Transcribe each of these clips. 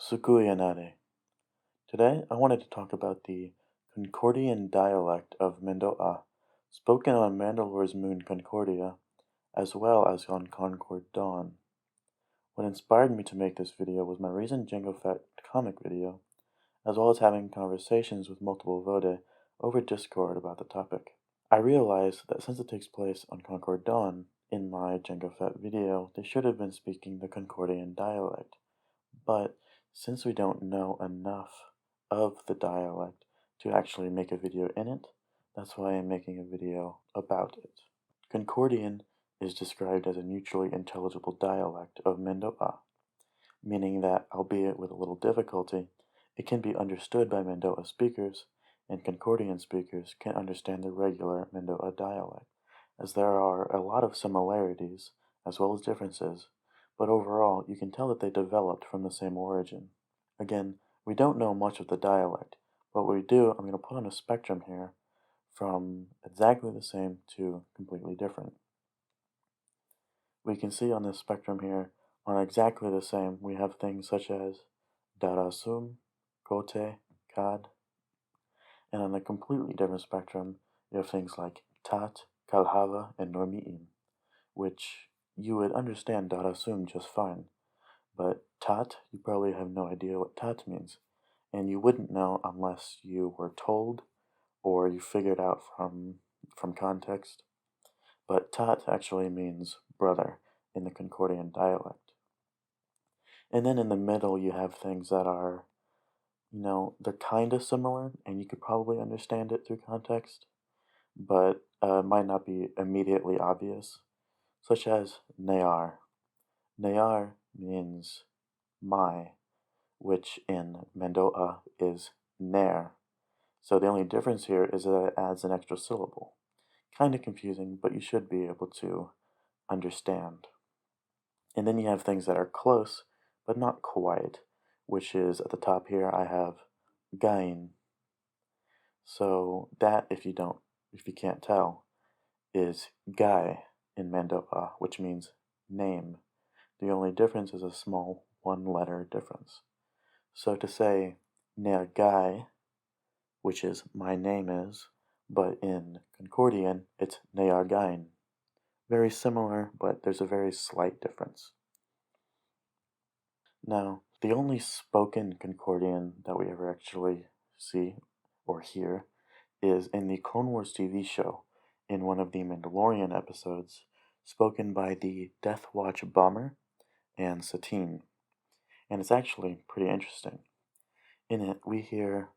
Sukuyanare. Today, I wanted to talk about the Concordian dialect of Mando'a, spoken on Mandalore's moon Concordia, as well as on Concord Dawn. What inspired me to make this video was my recent Jango Fett comic video, as well as having conversations with multiple vode over Discord about the topic. I realized that since it takes place on Concord Dawn, in my Jango Fett video, they should have been speaking the Concordian dialect. But since we don't know enough of the dialect to actually make a video in it, that's why I'm making a video about it. Concordian is described as a mutually intelligible dialect of Mando'a, meaning that, albeit with a little difficulty, it can be understood by Mando'a speakers, and Concordian speakers can understand the regular Mando'a dialect, as there are a lot of similarities as well as differences, but overall you can tell that they developed from the same origin. Again, we don't know much of the dialect, but what we do, I'm going to put on a spectrum here from exactly the same to completely different. We can see on this spectrum here, on exactly the same, we have things such as darasum, kote, kad, and on a completely different spectrum, you have things like tat, kalhava, and normi'im, which you would understand darasum just fine, but tat, you probably have no idea what tat means, and you wouldn't know unless you were told or you figured out from context. But tat actually means brother in the Concordian dialect. And then in the middle, you have things that are, they're kind of similar, and you could probably understand it through context, but might not be immediately obvious, such as ne'ar. Ne'ar means my, which in Mando'a is ner. So the only difference here is that it adds an extra syllable. Kind of confusing, but you should be able to understand. And then you have things that are close, but not quite, which is at the top here I have gain. So that, if you can't tell, is guy in Mando'a, which means name. The only difference is a small one-letter difference. So to say ner guy, which is my name is, but in Concordian it's ne'ar gain. Very similar, but there's a very slight difference. Now, the only spoken Concordian that we ever actually see or hear is in the Clone Wars TV show, in one of the Mandalorian episodes, spoken by the Death Watch bomber and Satine. And it's actually pretty interesting. In it, we hear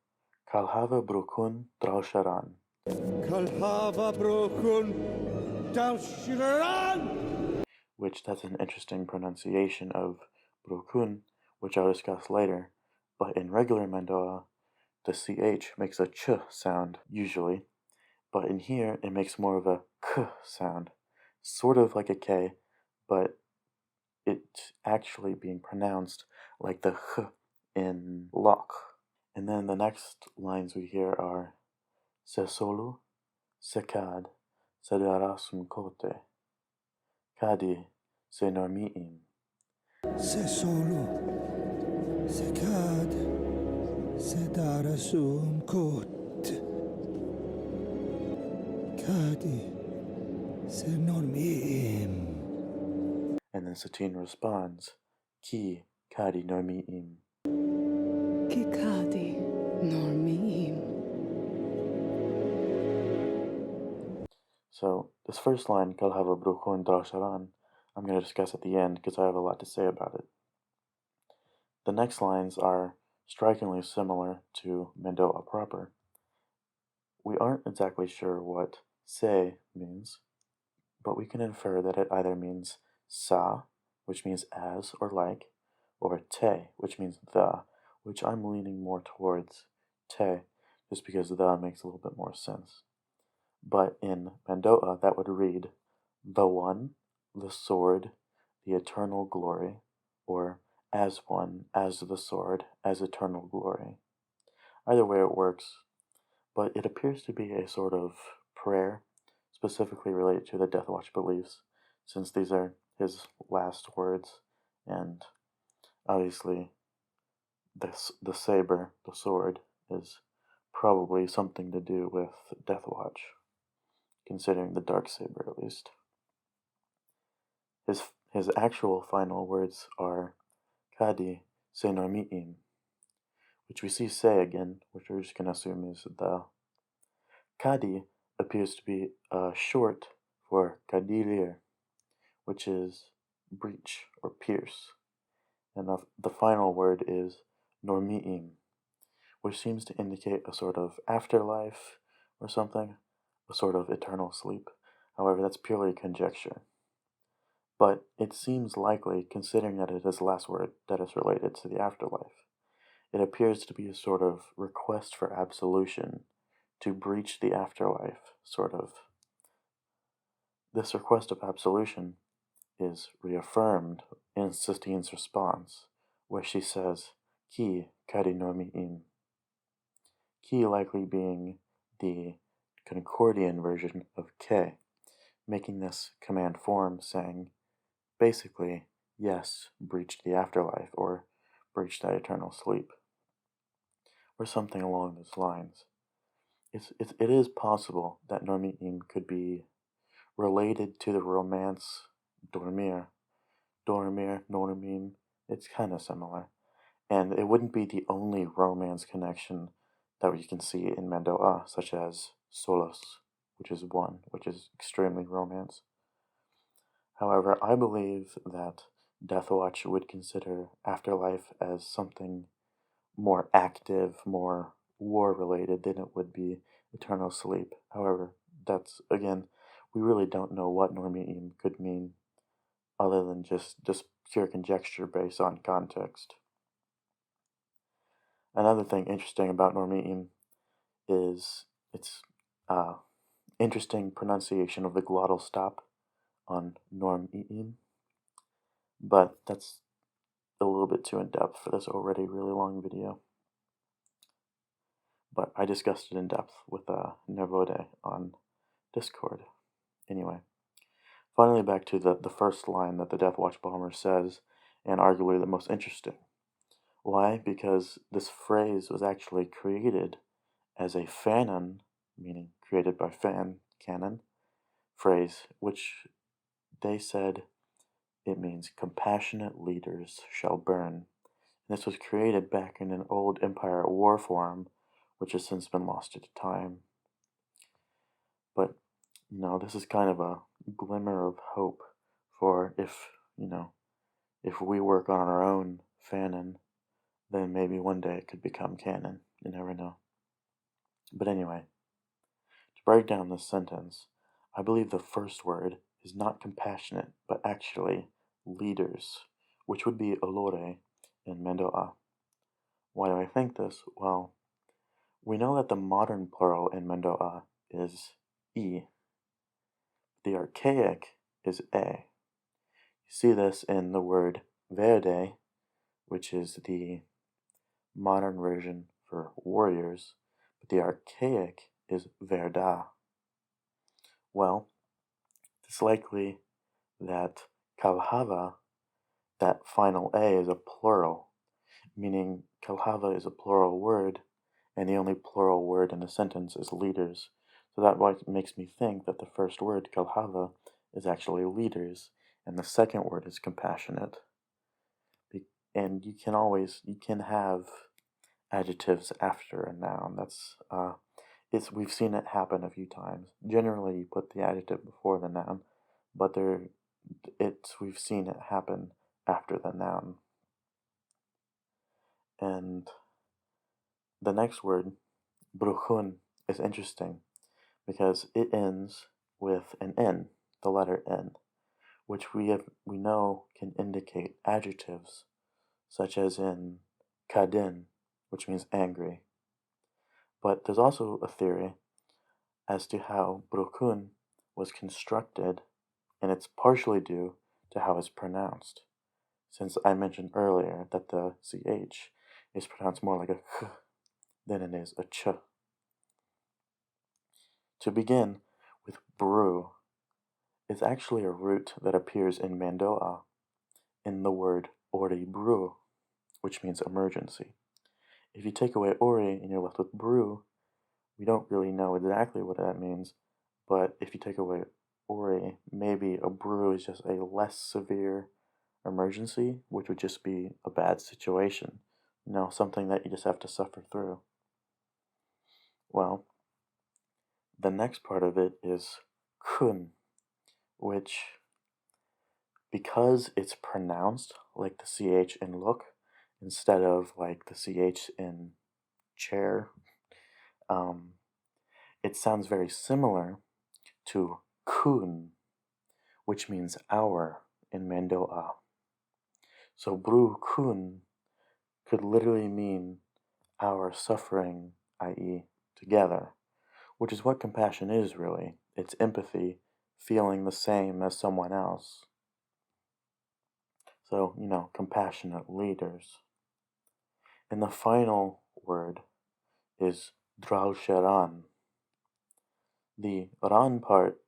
Kalhava Brukun Drausharan. Kalhava Brukun Drausharan! Which that's an interesting pronunciation of Brukun, which I'll discuss later, but in regular Mando'a, the CH makes a ch sound, usually, but in here it makes more of a k sound, sort of like a K, but it's actually being pronounced like the h in lock. And then the next lines we hear are Sesolu, Sekad, Sedarasum Kote, Kadi, Senormi'im. Sesolu, Sekad, Sedarasum Kot, Kadi, Senormi'im. And then Satine responds, Ki Kadi Normi'im. Ki Kadi Normi'im. So this first line, Kalhava Bruchon Drasharan, I'm going to discuss at the end because I have a lot to say about it. The next lines are strikingly similar to Mando'a proper. We aren't exactly sure what se means, but we can infer that it either means sa, which means as or like, or te, which means the, which I'm leaning more towards te, just because the makes a little bit more sense. But in Mando'a, that would read the one, the sword, the eternal glory, or as one, as the sword, as eternal glory. Either way it works, but it appears to be a sort of prayer specifically related to the Death Watch beliefs, since these are his last words, and obviously the saber, the sword, is probably something to do with Death Watch, considering the dark saber at least. His actual final words are Kadi se normiim, which we see say again, which we're just going to assume is the. Kadi appears to be short for kadilir, which is breach or pierce, and the final word is normiim, which seems to indicate a sort of afterlife or something, a sort of eternal sleep. However, that's purely conjecture. But it seems likely, considering that it is the last word that is related to the afterlife. It appears to be a sort of request for absolution to breach the afterlife, sort of. This request of absolution is reaffirmed in Sistine's response, where she says, Ki kari normiim. Ki likely being the Concordian version of Ke, making this command form saying, basically, yes, breach the afterlife, or breach that eternal sleep, or something along those lines. It is possible that normiim could be related to the romance dormir, normim. It's kind of similar, and it wouldn't be the only romance connection that we can see in Mando'a, such as solos, which is one, which is extremely romance. However, I believe that Deathwatch would consider afterlife as something more active, more war-related than it would be eternal sleep. However, that's, again, we really don't know what normiim could mean other than just pure conjecture based on context. Another thing interesting about normiim is its interesting pronunciation of the glottal stop on normiim, but that's a little bit too in-depth for this already really long video. But I discussed it in depth with Vode on Discord. Anyway, finally back to the first line that the Deathwatch bomber says, and arguably the most interesting. Why? Because this phrase was actually created as a fanon, meaning created by fan, canon, phrase, which they said it means compassionate leaders shall burn. And this was created back in an old Empire war form, which has since been lost to time. But, this is kind of a glimmer of hope for if we work on our own fanon, then maybe one day it could become canon. You never know. But anyway, to break down this sentence, I believe the first word is not compassionate, but actually leaders, which would be olore in Mando'a. Why do I think this? Well, we know that the modern plural in Mando'a is e. The archaic is a. You see this in the word vode, which is the modern version for warriors, but the archaic is verda. Well, it's likely that kalhava, that final a, is a plural, meaning kalhava is a plural word, and the only plural word in the sentence is leaders. So that makes me think that the first word, kalhava, is actually leaders, and the second word is compassionate. And you can have adjectives after a noun. We've seen it happen a few times. Generally, you put the adjective before the noun, but we've seen it happen after the noun. And the next word, bruchun, is interesting because it ends with an N, the letter N, which we know can indicate adjectives, such as in kadin, which means angry. But there's also a theory as to how bruchun was constructed, and it's partially due to how it's pronounced, since I mentioned earlier that the ch is pronounced more like a ch than it is a ch. To begin with, bru is actually a root that appears in Mando'a in the word ori bru, which means emergency. If you take away ori and you're left with brew, we don't really know exactly what that means, but if you take away ori, maybe a brew is just a less severe emergency, which would just be a bad situation, something that you just have to suffer through. Well, the next part of it is kun, which, because it's pronounced like the ch in look instead of like the ch in chair, um, it sounds very similar to kun, which means hour in Mando'a. So bru kun could literally mean our suffering, i.e., together, which is what compassion is really. It's empathy, feeling the same as someone else. So, compassionate leaders. And the final word is drausharan. The ran part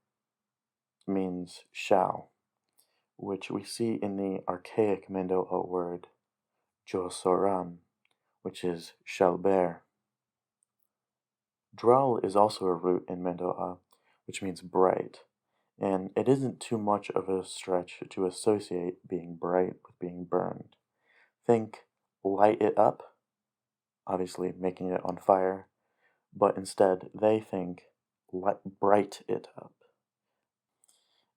means shall, which we see in the archaic Mando'a word josoran, which is shall bear. Dral is also a root in Mando'a, which means bright, and it isn't too much of a stretch to associate being bright with being burned. Think light it up, obviously making it on fire, but instead they think bright it up.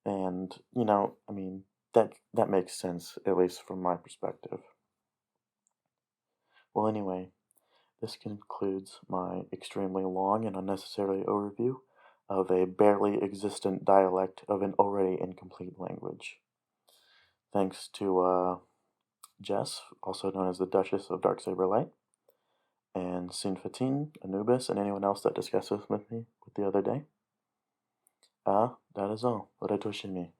And, that makes sense, at least from my perspective. Well, anyway, this concludes my extremely long and unnecessary overview of a barely existent dialect of an already incomplete language. Thanks to Jess, also known as the Duchess of Darksaber Light, and Sinfatin, Anubis, and anyone else that discussed this with me the other day. That is all. Oretoshimi.